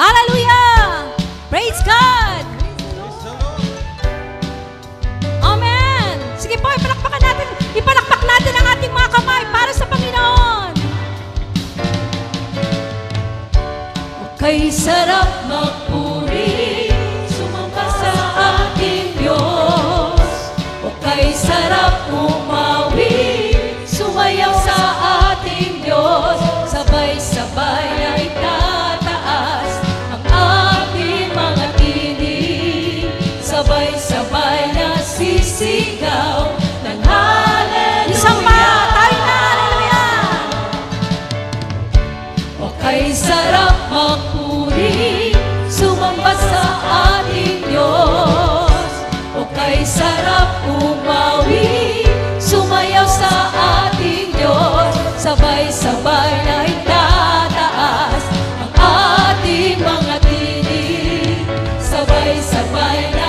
Hallelujah! Praise God! Amen! Sige po, ipalakpak natin ang ating mga kamay para sa Panginoon. Okay, sarap magpuri, sumamba sa ating Diyos. Okay, sarap umawi, sumayaw sa ating Diyos. Sabay-sabay na itataas ang ating mga tinig. Sabay-sabay na sisigaw ng hallelujah. Isang pa, tayo na, hallelujah! Okay, sarap magpuri, sumamba sa ating Diyos. Okay, sarap umawi, sumayaw sa ating Diyos. Sabay-sabay na itataas ang ating mga tinig. Sabay-sabay na